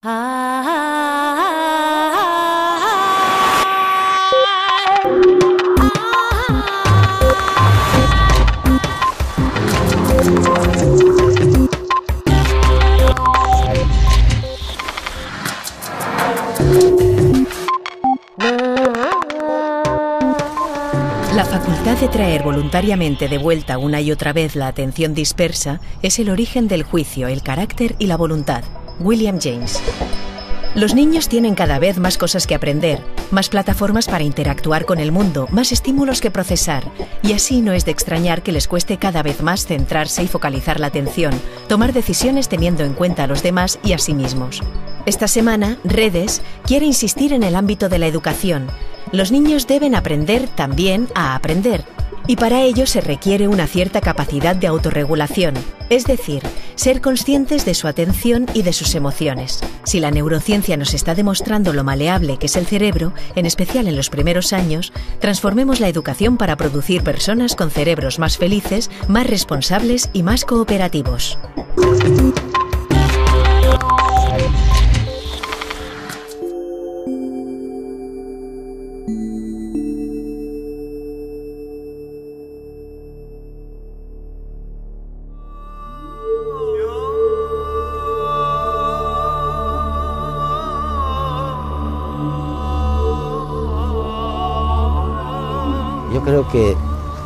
La facultad de traer voluntariamente de vuelta una y otra vez la atención dispersa es el origen del juicio, el carácter y la voluntad. William James. Los niños tienen cada vez más cosas que aprender, más plataformas para interactuar con el mundo, más estímulos que procesar, y así no es de extrañar que les cueste cada vez más centrarse y focalizar la atención, tomar decisiones teniendo en cuenta a los demás y a sí mismos. Esta semana, Redes quiere insistir en el ámbito de la educación. Los niños deben aprender también a aprender, y para ello se requiere una cierta capacidad de autorregulación, es decir, ser conscientes de su atención y de sus emociones. Si la neurociencia nos está demostrando lo maleable que es el cerebro, en especial en los primeros años, transformemos la educación para producir personas con cerebros más felices, más responsables y más cooperativos. Yo creo que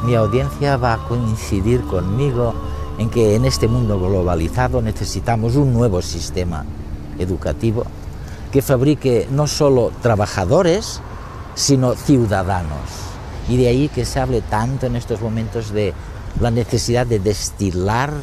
mi audiencia va a coincidir conmigo en que en este mundo globalizado necesitamos un nuevo sistema educativo que fabrique no solo trabajadores, sino ciudadanos. Y de ahí que se hable tanto en estos momentos de la necesidad de destilar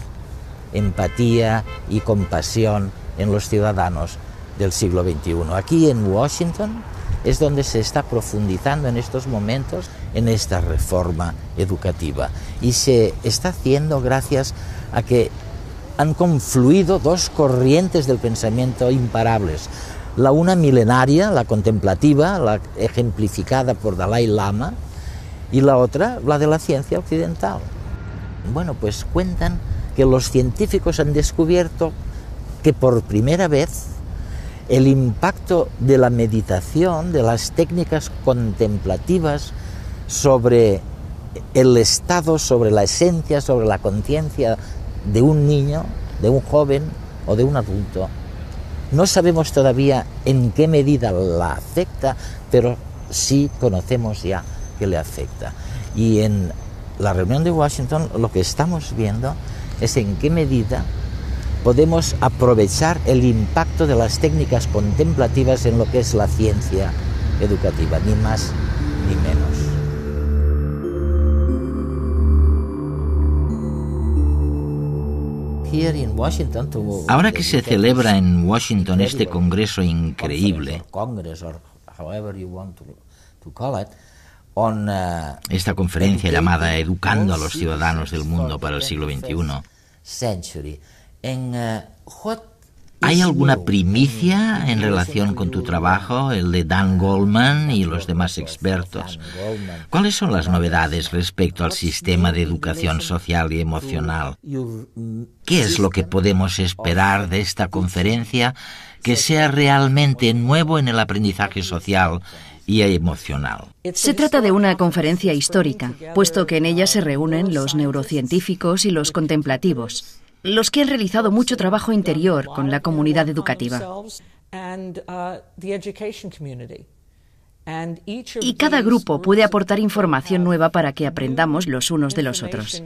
empatía y compasión en los ciudadanos del siglo XXI. Aquí en Washington es donde se está profundizando en estos momentos en esta reforma educativa, y se está haciendo gracias a que han confluido dos corrientes del pensamiento imparables, la una milenaria, la contemplativa, la ejemplificada por Dalai Lama, y la otra, la de la ciencia occidental. Bueno, pues cuentan que los científicos han descubierto que por primera vez el impacto de la meditación, de las técnicas contemplativas sobre el estado, sobre la esencia, sobre la conciencia de un niño, de un joven o de un adulto. No sabemos todavía en qué medida la afecta, pero sí conocemos ya que le afecta. Y en la reunión de Washington lo que estamos viendo es en qué medida podemos aprovechar el impacto de las técnicas contemplativas en lo que es la ciencia educativa, ni más ni menos. Ahora que se celebra en Washington este congreso increíble, esta conferencia llamada Educando a los Ciudadanos del Mundo para el siglo XXI, ¿hay alguna primicia en relación con tu trabajo, el de Dan Goleman y los demás expertos? ¿Cuáles son las novedades respecto al sistema de educación social y emocional? ¿Qué es lo que podemos esperar de esta conferencia que sea realmente nuevo en el aprendizaje social y emocional? Se trata de una conferencia histórica, puesto que en ella se reúnen los neurocientíficos y los contemplativos, los que han realizado mucho trabajo interior con la comunidad educativa. Y cada grupo puede aportar información nueva para que aprendamos los unos de los otros.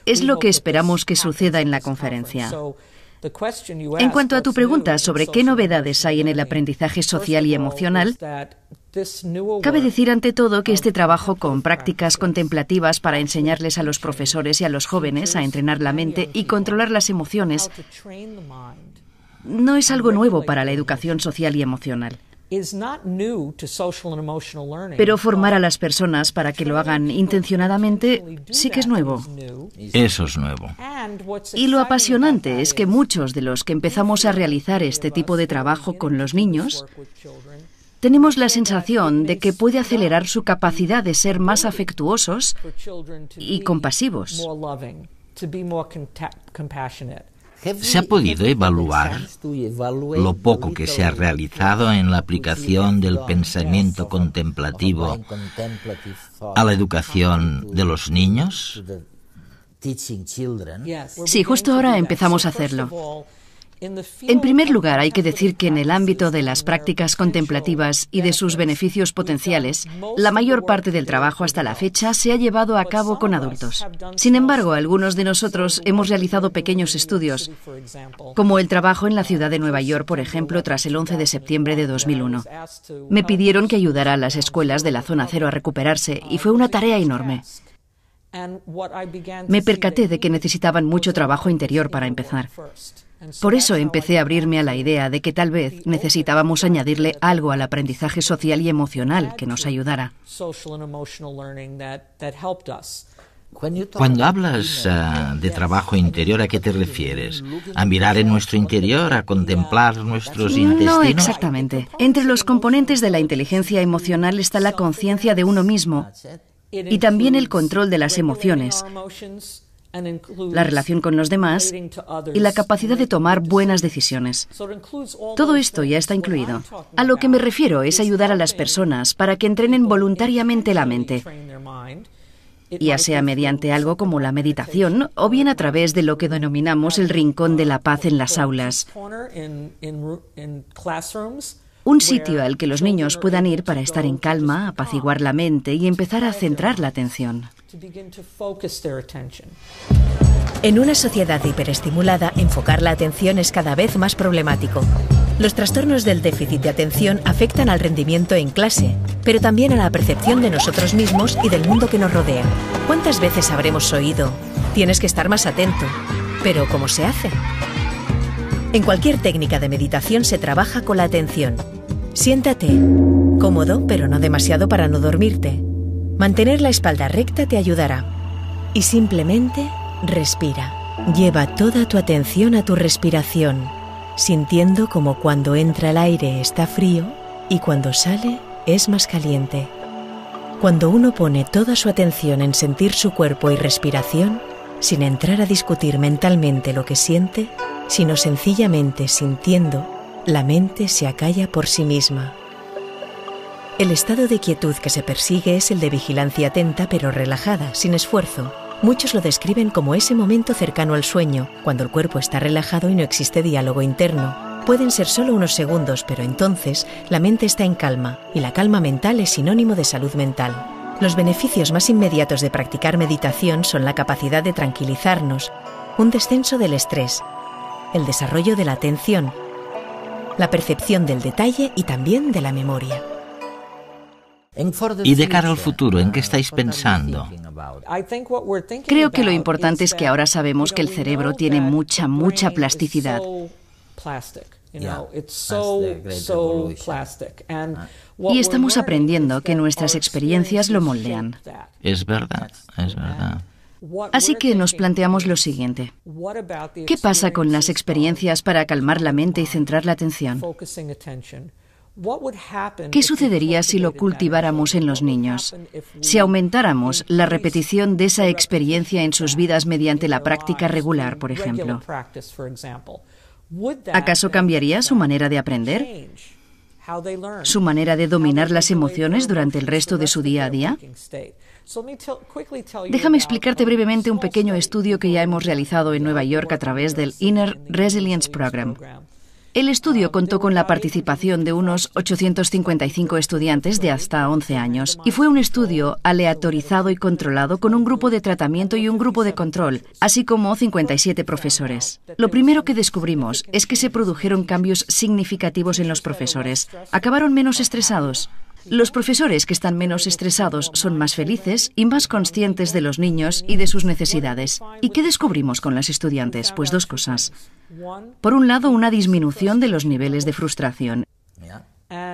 Es lo que esperamos que suceda en la conferencia. En cuanto a tu pregunta sobre qué novedades hay en el aprendizaje social y emocional, cabe decir ante todo que este trabajo con prácticas contemplativas para enseñarles a los profesores y a los jóvenes a entrenar la mente y controlar las emociones no es algo nuevo para la educación social y emocional. Pero formar a las personas para que lo hagan intencionadamente sí que es nuevo. Eso es nuevo. Y lo apasionante es que muchos de los que empezamos a realizar este tipo de trabajo con los niños tenemos la sensación de que puede acelerar su capacidad de ser más afectuosos y compasivos. ¿Se ha podido evaluar lo poco que se ha realizado en la aplicación del pensamiento contemplativo a la educación de los niños? Sí, justo ahora empezamos a hacerlo. En primer lugar, hay que decir que en el ámbito de las prácticas contemplativas y de sus beneficios potenciales, la mayor parte del trabajo hasta la fecha se ha llevado a cabo con adultos. Sin embargo, algunos de nosotros hemos realizado pequeños estudios, como el trabajo en la ciudad de Nueva York, por ejemplo, tras el 11 de septiembre de 2001. Me pidieron que ayudara a las escuelas de la zona cero a recuperarse y fue una tarea enorme. Me percaté de que necesitaban mucho trabajo interior para empezar. Por eso empecé a abrirme a la idea de que tal vez necesitábamos añadirle algo al aprendizaje social y emocional que nos ayudara. Cuando hablas de trabajo interior, ¿a qué te refieres? ¿A mirar en nuestro interior, a contemplar nuestros intestinos? No exactamente. Entre los componentes de la inteligencia emocional está la conciencia de uno mismo y también el control de las emociones, la relación con los demás y la capacidad de tomar buenas decisiones. Todo esto ya está incluido. A lo que me refiero es ayudar a las personas para que entrenen voluntariamente la mente, ya sea mediante algo como la meditación o bien a través de lo que denominamos el rincón de la paz en las aulas. Un sitio al que los niños puedan ir para estar en calma, apaciguar la mente y empezar a centrar la atención. En una sociedad hiperestimulada, enfocar la atención es cada vez más problemático. Los trastornos del déficit de atención afectan al rendimiento en clase, pero también a la percepción de nosotros mismos y del mundo que nos rodea. ¿Cuántas veces habremos oído? Tienes que estar más atento. Pero ¿cómo se hace? En cualquier técnica de meditación se trabaja con la atención. Siéntate, cómodo, pero no demasiado para no dormirte. Mantener la espalda recta te ayudará. Y simplemente respira. Lleva toda tu atención a tu respiración, sintiendo como cuando entra el aire está frío y cuando sale es más caliente. Cuando uno pone toda su atención en sentir su cuerpo y respiración, sin entrar a discutir mentalmente lo que siente, sino sencillamente sintiendo, la mente se acalla por sí misma. El estado de quietud que se persigue es el de vigilancia atenta pero relajada, sin esfuerzo. Muchos lo describen como ese momento cercano al sueño, cuando el cuerpo está relajado y no existe diálogo interno. Pueden ser solo unos segundos, pero entonces la mente está en calma, y la calma mental es sinónimo de salud mental. Los beneficios más inmediatos de practicar meditación son la capacidad de tranquilizarnos, un descenso del estrés, el desarrollo de la atención, la percepción del detalle y también de la memoria. Y de cara al futuro, ¿en qué estáis pensando? Creo que lo importante es que ahora sabemos que el cerebro tiene mucha plasticidad. Y estamos aprendiendo que nuestras experiencias lo moldean. Es verdad, es verdad. Así que nos planteamos lo siguiente. ¿Qué pasa con las experiencias para calmar la mente y centrar la atención? ¿Qué sucedería si lo cultiváramos en los niños? Si aumentáramos la repetición de esa experiencia en sus vidas mediante la práctica regular, por ejemplo. ¿Acaso cambiaría su manera de aprender? ¿Su manera de dominar las emociones durante el resto de su día a día? Déjame explicarte brevemente un pequeño estudio que ya hemos realizado en Nueva York a través del Inner Resilience Program. El estudio contó con la participación de unos 855 estudiantes de hasta 11 años y fue un estudio aleatorizado y controlado con un grupo de tratamiento y un grupo de control, así como 57 profesores. Lo primero que descubrimos es que se produjeron cambios significativos en los profesores. Acabaron menos estresados. Los profesores que están menos estresados son más felices y más conscientes de los niños y de sus necesidades. ¿Y qué descubrimos con las estudiantes? Pues dos cosas. Por un lado, una disminución de los niveles de frustración.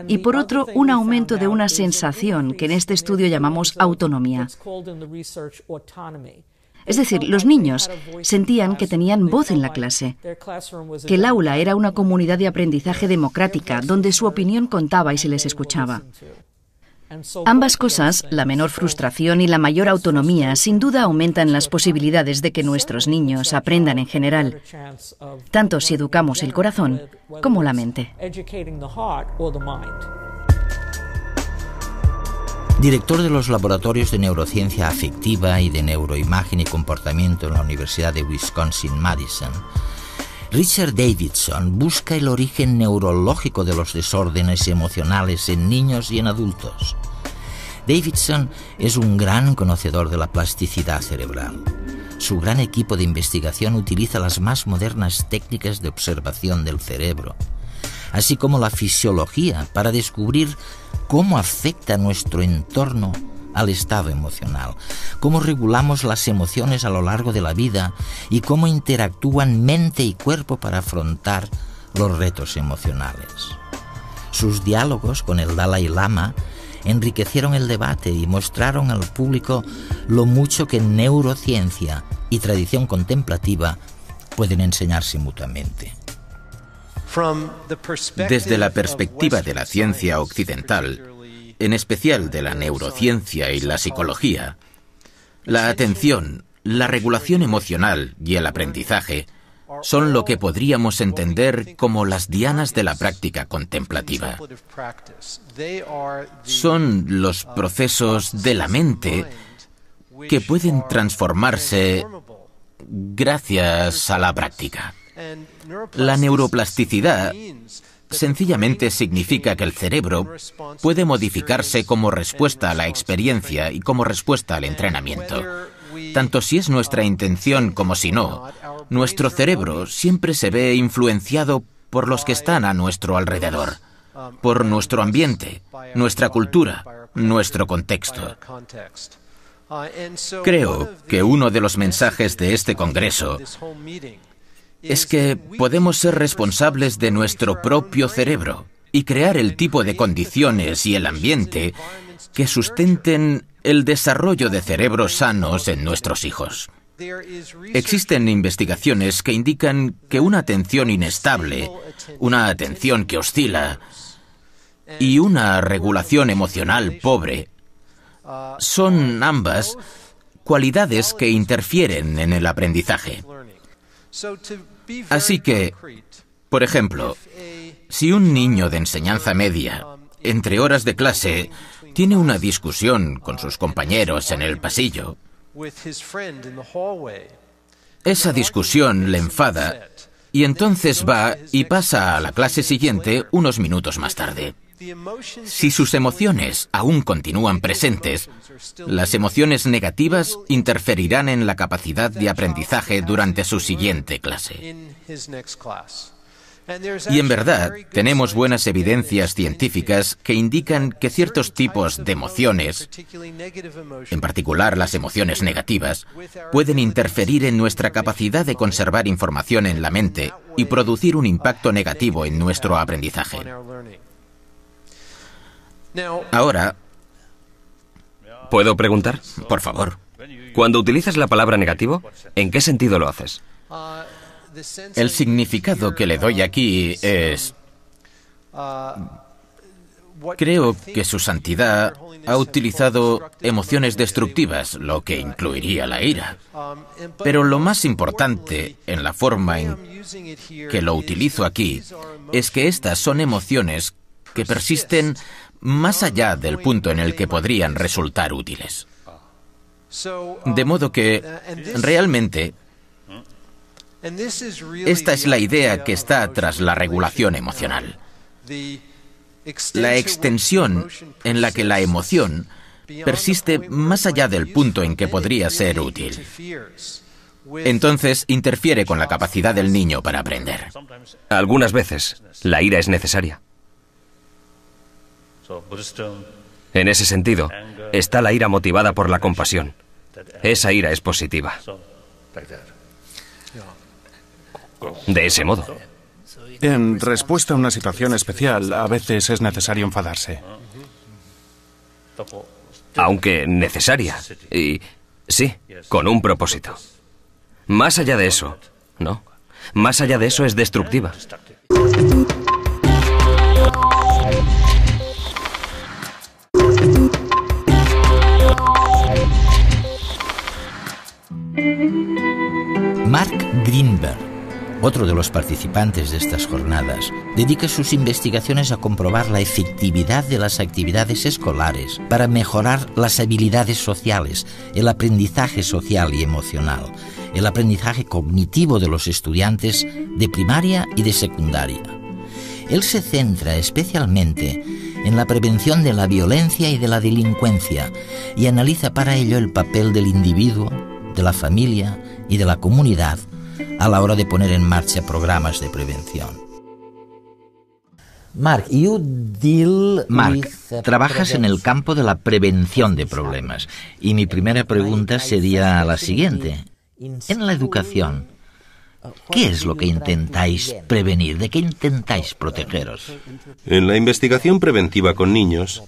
Y por otro, un aumento de una sensación que en este estudio llamamos autonomía. Es decir, los niños sentían que tenían voz en la clase, que el aula era una comunidad de aprendizaje democrática donde su opinión contaba y se les escuchaba. Ambas cosas, la menor frustración y la mayor autonomía, sin duda aumentan las posibilidades de que nuestros niños aprendan en general, tanto si educamos el corazón como la mente. Director de los laboratorios de neurociencia afectiva y de neuroimagen y comportamiento en la Universidad de Wisconsin-Madison, Richard Davidson busca el origen neurológico de los desórdenes emocionales en niños y en adultos. Davidson es un gran conocedor de la plasticidad cerebral. Su gran equipo de investigación utiliza las más modernas técnicas de observación del cerebro, así como la fisiología, para descubrir cómo afecta nuestro entorno al estado emocional, cómo regulamos las emociones a lo largo de la vida y cómo interactúan mente y cuerpo para afrontar los retos emocionales. Sus diálogos con el Dalai Lama enriquecieron el debate y mostraron al público lo mucho que neurociencia y tradición contemplativa pueden enseñarse mutuamente. Desde la perspectiva de la ciencia occidental, en especial de la neurociencia y la psicología, la atención, la regulación emocional y el aprendizaje son lo que podríamos entender como las dianas de la práctica contemplativa. Son los procesos de la mente que pueden transformarse gracias a la práctica. La neuroplasticidad sencillamente significa que el cerebro puede modificarse como respuesta a la experiencia y como respuesta al entrenamiento. Tanto si es nuestra intención como si no, nuestro cerebro siempre se ve influenciado por los que están a nuestro alrededor, por nuestro ambiente, nuestra cultura, nuestro contexto. Creo que uno de los mensajes de este congreso es que podemos ser responsables de nuestro propio cerebro y crear el tipo de condiciones y el ambiente que sustenten el desarrollo de cerebros sanos en nuestros hijos. Existen investigaciones que indican que una atención inestable, una atención que oscila y una regulación emocional pobre son ambas cualidades que interfieren en el aprendizaje. Así que, por ejemplo, si un niño de enseñanza media, entre horas de clase, tiene una discusión con sus compañeros en el pasillo, esa discusión le enfada y entonces va y pasa a la clase siguiente unos minutos más tarde. Si sus emociones aún continúan presentes, las emociones negativas interferirán en la capacidad de aprendizaje durante su siguiente clase. Y en verdad, tenemos buenas evidencias científicas que indican que ciertos tipos de emociones, en particular las emociones negativas, pueden interferir en nuestra capacidad de conservar información en la mente y producir un impacto negativo en nuestro aprendizaje. Ahora, ¿puedo preguntar? Por favor. Cuando utilizas la palabra negativo, ¿en qué sentido lo haces? El significado que le doy aquí es... Creo que su santidad ha utilizado emociones destructivas, lo que incluiría la ira. Pero lo más importante en la forma en que lo utilizo aquí es que estas son emociones que persisten más allá del punto en el que podrían resultar útiles. De modo que, realmente, esta es la idea que está tras la regulación emocional. La extensión en la que la emoción persiste más allá del punto en que podría ser útil. Entonces, interfiere con la capacidad del niño para aprender. Algunas veces, la ira es necesaria. En ese sentido, está la ira motivada por la compasión. Esa ira es positiva. De ese modo. En respuesta a una situación especial, a veces es necesario enfadarse. Aunque necesaria. Y sí, con un propósito. Más allá de eso, no. Más allá de eso es destructiva. Mark Greenberg, otro de los participantes de estas jornadas, dedica sus investigaciones a comprobar la efectividad de las actividades escolares para mejorar las habilidades sociales, el aprendizaje social y emocional, el aprendizaje cognitivo de los estudiantes de primaria y de secundaria. Él se centra especialmente en la prevención de la violencia y de la delincuencia y analiza para ello el papel del individuo, de la familia y de la comunidad a la hora de poner en marcha programas de prevención. Mark, trabajas en el campo de la prevención de problemas y mi primera pregunta sería la siguiente. En la educación, ¿qué es lo que intentáis prevenir? ¿De qué intentáis protegeros? En la investigación preventiva con niños,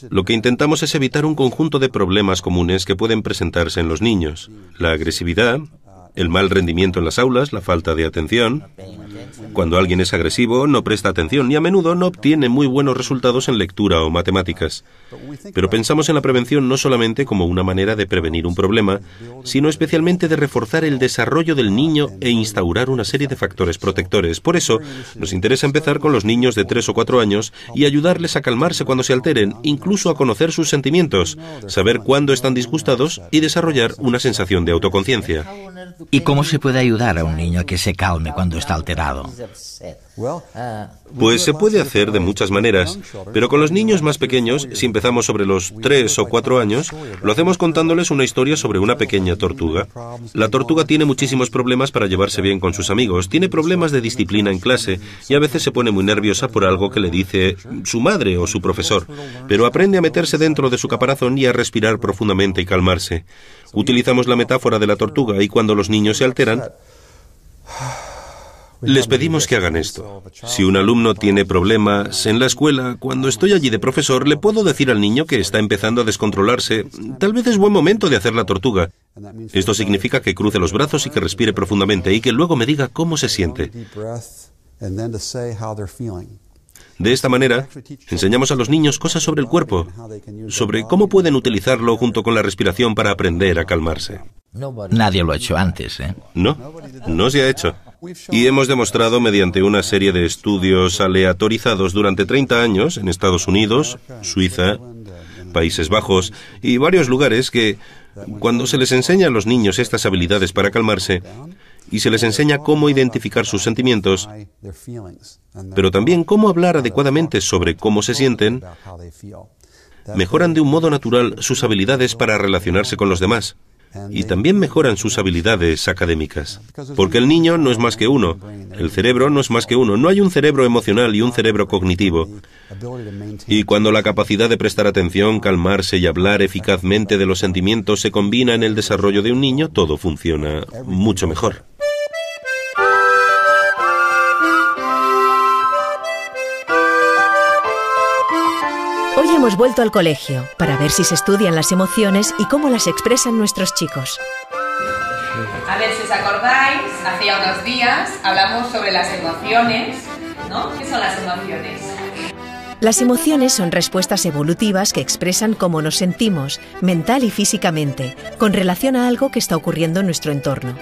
lo que intentamos es evitar un conjunto de problemas comunes que pueden presentarse en los niños. La agresividad, el mal rendimiento en las aulas, la falta de atención. Cuando alguien es agresivo, no presta atención y a menudo no obtiene muy buenos resultados en lectura o matemáticas. Pero pensamos en la prevención no solamente como una manera de prevenir un problema, sino especialmente de reforzar el desarrollo del niño e instaurar una serie de factores protectores. Por eso, nos interesa empezar con los niños de 3 o 4 años y ayudarles a calmarse cuando se alteren, incluso a conocer sus sentimientos, saber cuándo están disgustados y desarrollar una sensación de autoconciencia. ¿Y cómo se puede ayudar a un niño a que se calme cuando está alterado? Pues se puede hacer de muchas maneras, pero con los niños más pequeños, si empezamos sobre los 3 o 4 años, lo hacemos contándoles una historia sobre una pequeña tortuga. La tortuga tiene muchísimos problemas para llevarse bien con sus amigos, tiene problemas de disciplina en clase y a veces se pone muy nerviosa por algo que le dice su madre o su profesor, pero aprende a meterse dentro de su caparazón y a respirar profundamente y calmarse. Utilizamos la metáfora de la tortuga y cuando los niños se alteran, les pedimos que hagan esto. Si un alumno tiene problemas en la escuela, cuando estoy allí de profesor, le puedo decir al niño que está empezando a descontrolarse. Tal vez es buen momento de hacer la tortuga. Esto significa que cruce los brazos y que respire profundamente y que luego me diga cómo se siente. De esta manera, enseñamos a los niños cosas sobre el cuerpo, sobre cómo pueden utilizarlo junto con la respiración para aprender a calmarse. Nadie lo ha hecho antes, ¿eh? No se ha hecho. Y hemos demostrado mediante una serie de estudios aleatorizados durante 30 años en Estados Unidos, Suiza, Países Bajos y varios lugares que, cuando se les enseña a los niños estas habilidades para calmarse, y se les enseña cómo identificar sus sentimientos, pero también cómo hablar adecuadamente sobre cómo se sienten, mejoran de un modo natural sus habilidades para relacionarse con los demás. Y también mejoran sus habilidades académicas. Porque el niño no es más que uno. El cerebro no es más que uno. No hay un cerebro emocional y un cerebro cognitivo. Y cuando la capacidad de prestar atención, calmarse y hablar eficazmente de los sentimientos se combina en el desarrollo de un niño, todo funciona mucho mejor. Hoy hemos vuelto al colegio para ver si se estudian las emociones y cómo las expresan nuestros chicos. A ver si os acordáis, hacía unos días hablamos sobre las emociones, ¿no? ¿Qué son las emociones? Las emociones son respuestas evolutivas que expresan cómo nos sentimos, mental y físicamente, con relación a algo que está ocurriendo en nuestro entorno.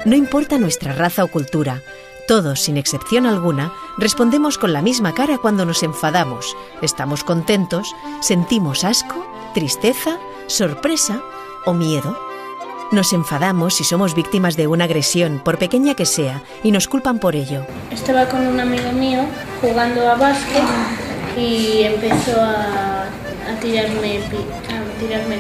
No importa nuestra raza o cultura, todos, sin excepción alguna, respondemos con la misma cara cuando nos enfadamos, estamos contentos, sentimos asco, tristeza, sorpresa o miedo. Nos enfadamos si somos víctimas de una agresión, por pequeña que sea, y nos culpan por ello. Estaba con un amigo mío jugando a básquet y empezó a tirarme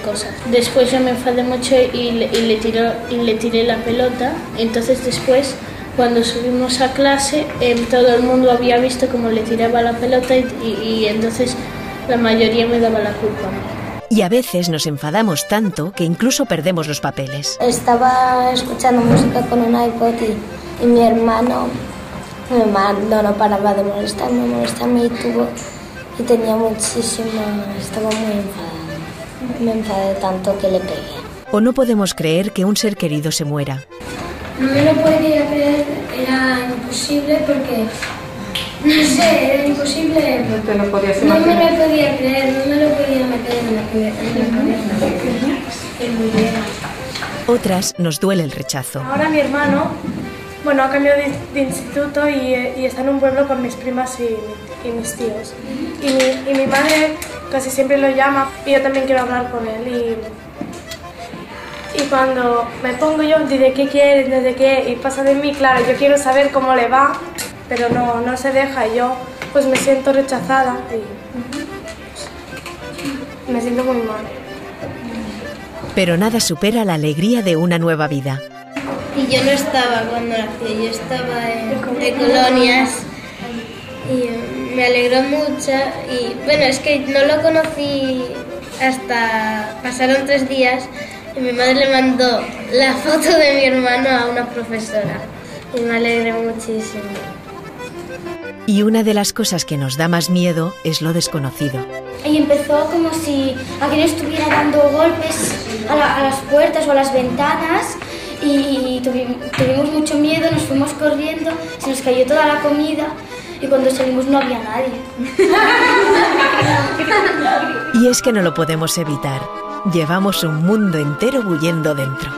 cosas. Después yo me enfadé mucho y le tiré la pelota. Entonces después, cuando subimos a clase, todo el mundo había visto cómo le tiraba la pelota y entonces la mayoría me daba la culpa a mí. Y a veces nos enfadamos tanto que incluso perdemos los papeles. Estaba escuchando música con un iPod y mi hermano no paraba de molestarme y tenía estaba muy enfadado. Me enfadé tanto que le pegué. O no podemos creer que un ser querido se muera. No me lo podía creer, era imposible porque, no sé, era imposible. No te lo podías imaginar. No me lo podía creer, no me lo podía meter en la cabeza. Otras nos duele el rechazo. Ahora mi hermano, ha cambiado de instituto y está en un pueblo con mis primas y mis tíos. Y mi madre casi siempre lo llama y yo también quiero hablar con él. Y cuando me pongo yo, dice, ¿qué quieres? ¿Desde qué? Y pasa de mí, claro, yo quiero saber cómo le va, pero no se deja. Y yo pues me siento rechazada y me siento muy mal. Pero nada supera la alegría de una nueva vida. Y yo no estaba cuando nací, yo estaba de colonias y me alegró mucho. Y bueno, es que no lo conocí hasta pasaron 3 días y mi madre le mandó la foto de mi hermano a una profesora y me alegré muchísimo. Y una de las cosas que nos da más miedo es lo desconocido. Y empezó como si alguien estuviera dando golpes a las puertas o a las ventanas y tuvimos mucho miedo, nos fuimos corriendo, se nos cayó toda la comida y cuando salimos no había nadie. Y es que no lo podemos evitar. Llevamos un mundo entero bullendo dentro.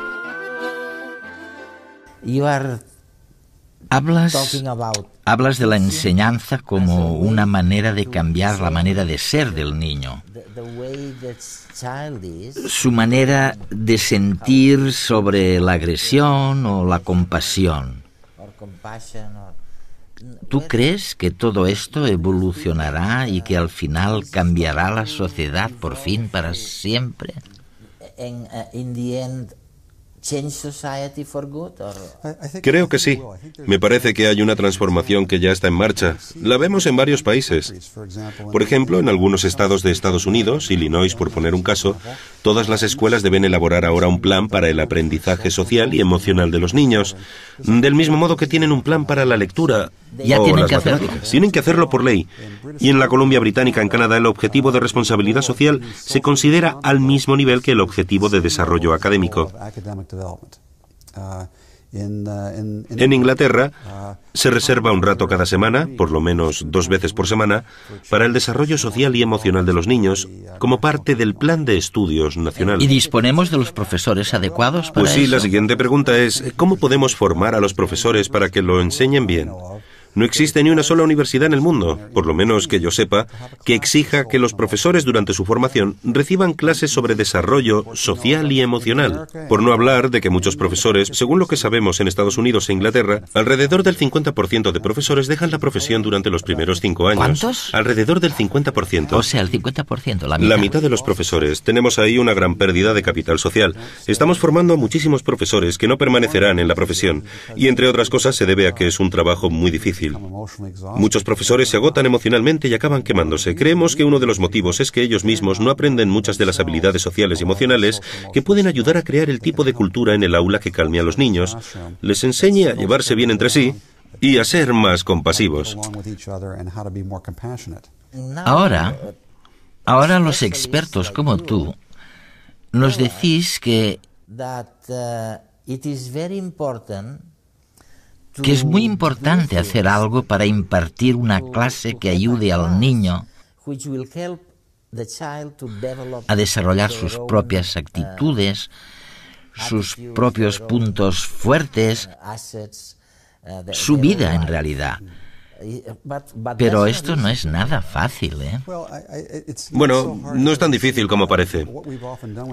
Hablas de la enseñanza como una manera de cambiar la manera de ser del niño. Su manera de sentir sobre la agresión o la compasión. ¿Tú crees que todo esto evolucionará y que al final cambiará la sociedad por fin para siempre? Creo que sí. Me parece que hay una transformación que ya está en marcha. La vemos en varios países. Por ejemplo, en algunos estados de Estados Unidos, Illinois por poner un caso, todas las escuelas deben elaborar ahora un plan para el aprendizaje social y emocional de los niños. Del mismo modo que tienen un plan para la lectura o las matemáticas. Tienen que hacerlo por ley. Y en la Columbia Británica, en Canadá, el objetivo de responsabilidad social se considera al mismo nivel que el objetivo de desarrollo académico. En Inglaterra se reserva un rato cada semana, por lo menos 2 veces por semana, para el desarrollo social y emocional de los niños, como parte del plan de estudios nacional. ¿Y disponemos de los profesores adecuados para Pues sí, eso? la siguiente pregunta es, ¿cómo podemos formar a los profesores para que lo enseñen bien? No existe ni una sola universidad en el mundo, por lo menos que yo sepa, que exija que los profesores durante su formación reciban clases sobre desarrollo social y emocional. Por no hablar de que muchos profesores, según lo que sabemos en Estados Unidos e Inglaterra, alrededor del 50% de profesores dejan la profesión durante los primeros 5 años. ¿Cuántos? Alrededor del 50%. O sea, el 50%, la mitad. La mitad de los profesores. Tenemos ahí una gran pérdida de capital social. Estamos formando a muchísimos profesores que no permanecerán en la profesión. Y entre otras cosas se debe a que es un trabajo muy difícil. Muchos profesores se agotan emocionalmente y acaban quemándose. Creemos que uno de los motivos es que ellos mismos no aprenden muchas de las habilidades sociales y emocionales que pueden ayudar a crear el tipo de cultura en el aula que calme a los niños, les enseñe a llevarse bien entre sí y a ser más compasivos. Ahora los expertos como tú nos decís que es muy importante hacer algo para impartir una clase que ayude al niño a desarrollar sus propias actitudes, sus propios puntos fuertes, su vida en realidad. Pero esto no es nada fácil, ¿eh? Bueno, no es tan difícil como parece.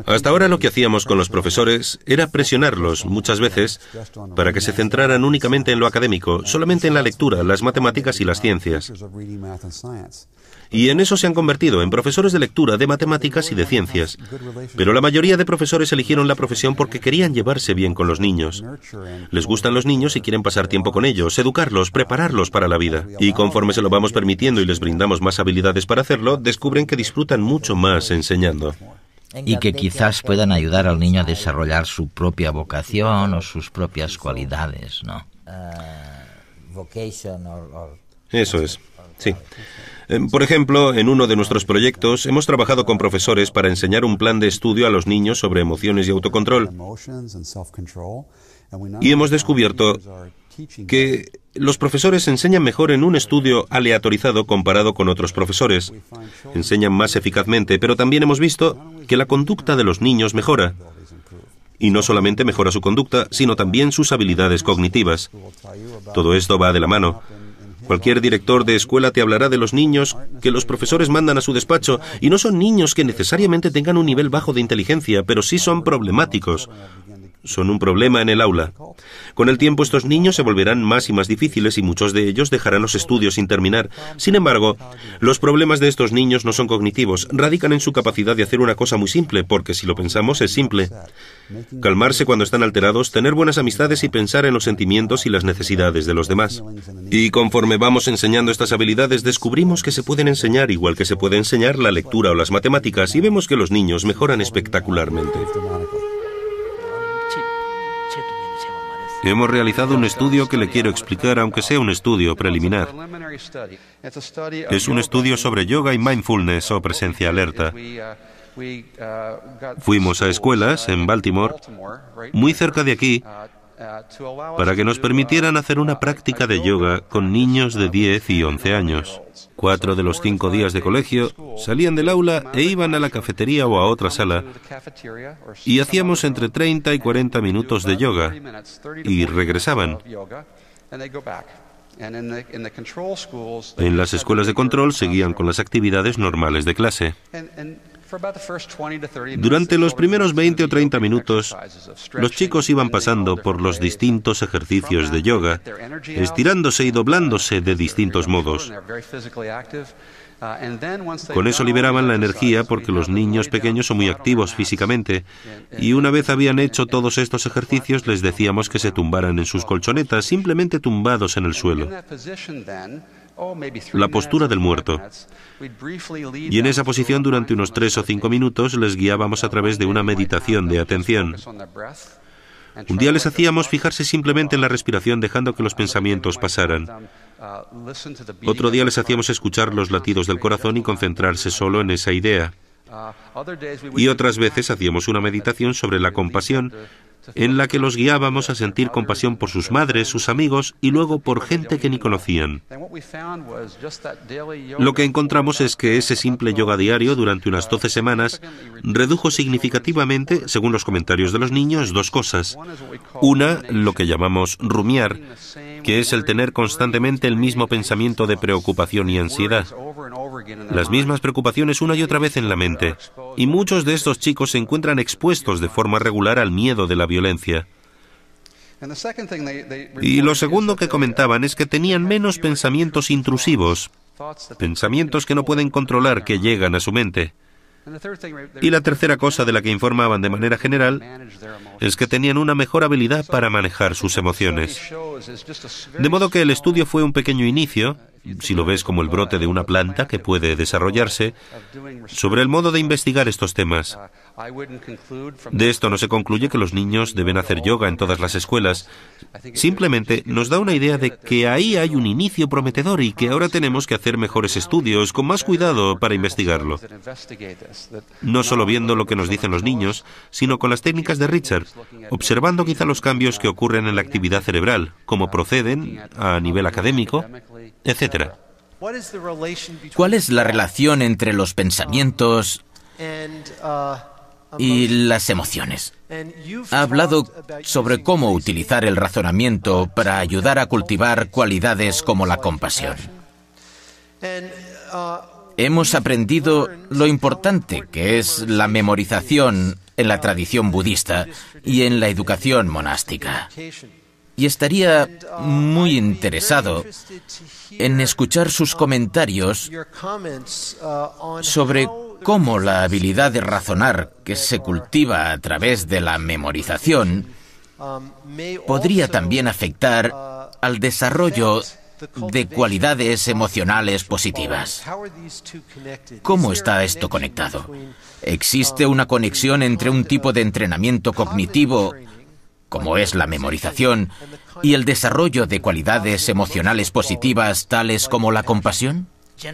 Hasta ahora lo que hacíamos con los profesores era presionarlos muchas veces para que se centraran únicamente en lo académico, solamente en la lectura, las matemáticas y las ciencias. Y en eso se han convertido, en profesores de lectura, de matemáticas y de ciencias. Pero la mayoría de profesores eligieron la profesión porque querían llevarse bien con los niños. Les gustan los niños y quieren pasar tiempo con ellos, educarlos, prepararlos para la vida. Y conforme se lo vamos permitiendo y les brindamos más habilidades para hacerlo, descubren que disfrutan mucho más enseñando. Y que quizás puedan ayudar al niño a desarrollar su propia vocación o sus propias cualidades, ¿no? Eso es, sí. Por ejemplo, en uno de nuestros proyectos hemos trabajado con profesores para enseñar un plan de estudio a los niños sobre emociones y autocontrol. Y hemos descubierto que los profesores enseñan mejor en un estudio aleatorizado comparado con otros profesores. Enseñan más eficazmente, pero también hemos visto que la conducta de los niños mejora. Y no solamente mejora su conducta, sino también sus habilidades cognitivas. Todo esto va de la mano. Cualquier director de escuela te hablará de los niños que los profesores mandan a su despacho, y no son niños que necesariamente tengan un nivel bajo de inteligencia, pero sí son problemáticos. Son un problema en el aula. Con el tiempo estos niños se volverán más y más difíciles y muchos de ellos dejarán los estudios sin terminar. Sin embargo, los problemas de estos niños no son cognitivos, radican en su capacidad de hacer una cosa muy simple, porque si lo pensamos es simple. Calmarse cuando están alterados, tener buenas amistades y pensar en los sentimientos y las necesidades de los demás. Y conforme vamos enseñando estas habilidades, descubrimos que se pueden enseñar igual que se puede enseñar la lectura o las matemáticas, y vemos que los niños mejoran espectacularmente. Hemos realizado un estudio que le quiero explicar, aunque sea un estudio preliminar. Es un estudio sobre yoga y mindfulness o presencia alerta. Fuimos a escuelas en Baltimore, muy cerca de aquí, para que nos permitieran hacer una práctica de yoga con niños de 10 y 11 años. 4 de los 5 días de colegio salían del aula e iban a la cafetería o a otra sala y hacíamos entre 30 y 40 minutos de yoga y regresaban. En las escuelas de control seguían con las actividades normales de clase. Durante los primeros 20 o 30 minutos, los chicos iban pasando por los distintos ejercicios de yoga, estirándose y doblándose de distintos modos. Con eso liberaban la energía porque los niños pequeños son muy activos físicamente, y una vez habían hecho todos estos ejercicios les decíamos que se tumbaran en sus colchonetas, simplemente tumbados en el suelo. La postura del muerto. Y en esa posición durante unos 3 o 5 minutos les guiábamos a través de una meditación de atención. Un día les hacíamos fijarse simplemente en la respiración dejando que los pensamientos pasaran. Otro día les hacíamos escuchar los latidos del corazón y concentrarse solo en esa idea. Y otras veces hacíamos una meditación sobre la compasión, en la que los guiábamos a sentir compasión por sus madres, sus amigos y luego por gente que ni conocían. Lo que encontramos es que ese simple yoga diario durante unas 12 semanas redujo significativamente, según los comentarios de los niños, 2 cosas. Una, lo que llamamos rumiar, que es el tener constantemente el mismo pensamiento de preocupación y ansiedad. Las mismas preocupaciones una y otra vez en la mente. Y muchos de estos chicos se encuentran expuestos de forma regular al miedo de la violencia. Y lo segundo que comentaban es que tenían menos pensamientos intrusivos, pensamientos que no pueden controlar que llegan a su mente. Y la tercera cosa de la que informaban de manera general es que tenían una mejor habilidad para manejar sus emociones. De modo que el estudio fue un pequeño inicio, si lo ves como el brote de una planta que puede desarrollarse, sobre el modo de investigar estos temas. De esto no se concluye que los niños deben hacer yoga en todas las escuelas. Simplemente nos da una idea de que ahí hay un inicio prometedor y que ahora tenemos que hacer mejores estudios, con más cuidado para investigarlo. No solo viendo lo que nos dicen los niños, sino con las técnicas de Richard, observando quizá los cambios que ocurren en la actividad cerebral, cómo proceden a nivel académico, etc. ¿Cuál es la relación entre los pensamientos y las emociones? Ha hablado sobre cómo utilizar el razonamiento para ayudar a cultivar cualidades como la compasión. Hemos aprendido lo importante que es la memorización en la tradición budista y en la educación monástica. Y estaría muy interesado en escuchar sus comentarios sobre cómo la habilidad de razonar que se cultiva a través de la memorización podría también afectar al desarrollo de cualidades emocionales positivas. ¿Cómo está esto conectado? ¿Existe una conexión entre un tipo de entrenamiento cognitivo, como es la memorización, y el desarrollo de cualidades emocionales positivas tales como la compasión?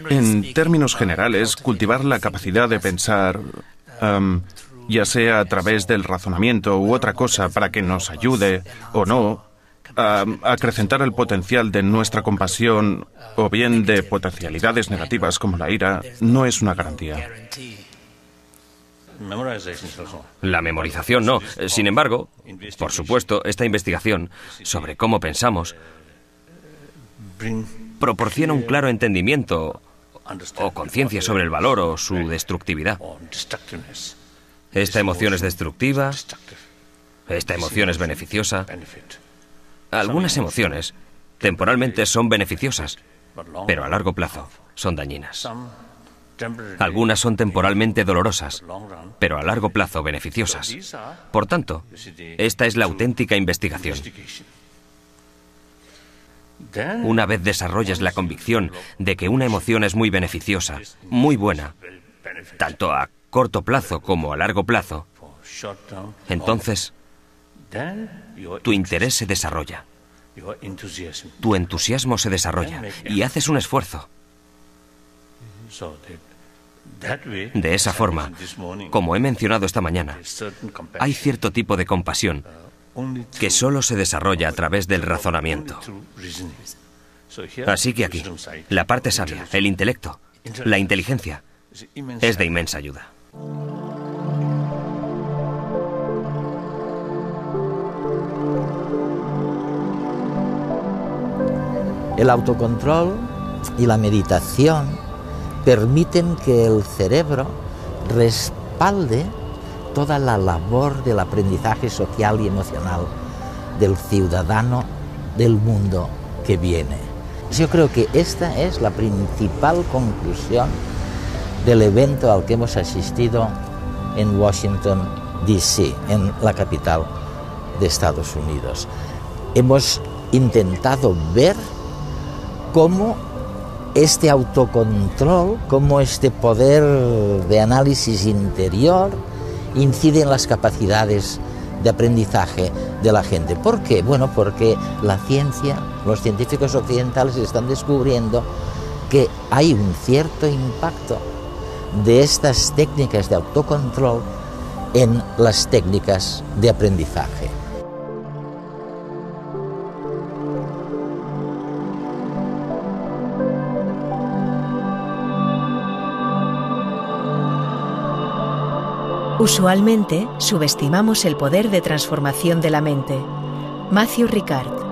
En términos generales, cultivar la capacidad de pensar, ya sea a través del razonamiento u otra cosa para que nos ayude o no a acrecentar el potencial de nuestra compasión o bien de potencialidades negativas como la ira, no es una garantía. La memorización no. Sin embargo, por supuesto, esta investigación sobre cómo pensamos proporciona un claro entendimiento o conciencia sobre el valor o su destructividad. Esta emoción es destructiva, esta emoción es beneficiosa. Algunas emociones temporalmente son beneficiosas, pero a largo plazo son dañinas. Algunas son temporalmente dolorosas, pero a largo plazo beneficiosas. Por tanto, esta es la auténtica investigación. Una vez desarrollas la convicción de que una emoción es muy beneficiosa, muy buena, tanto a corto plazo como a largo plazo, entonces tu interés se desarrolla, tu entusiasmo se desarrolla y haces un esfuerzo. De esa forma, como he mencionado esta mañana, hay cierto tipo de compasión que solo se desarrolla a través del razonamiento. Así que aquí, la parte sabia, el intelecto, la inteligencia, es de inmensa ayuda. El autocontrol y la meditación permiten que el cerebro respalde toda la labor del aprendizaje social y emocional del ciudadano del mundo que viene. Yo creo que esta es la principal conclusión del evento al que hemos asistido en Washington, D.C., en la capital de Estados Unidos. Hemos intentado ver cómo este autocontrol, cómo este poder de análisis interior incide en las capacidades de aprendizaje de la gente. ¿Por qué? Bueno, porque la ciencia, los científicos occidentales están descubriendo que hay un cierto impacto de estas técnicas de autocontrol en las técnicas de aprendizaje. Usualmente subestimamos el poder de transformación de la mente. Matthew Ricard.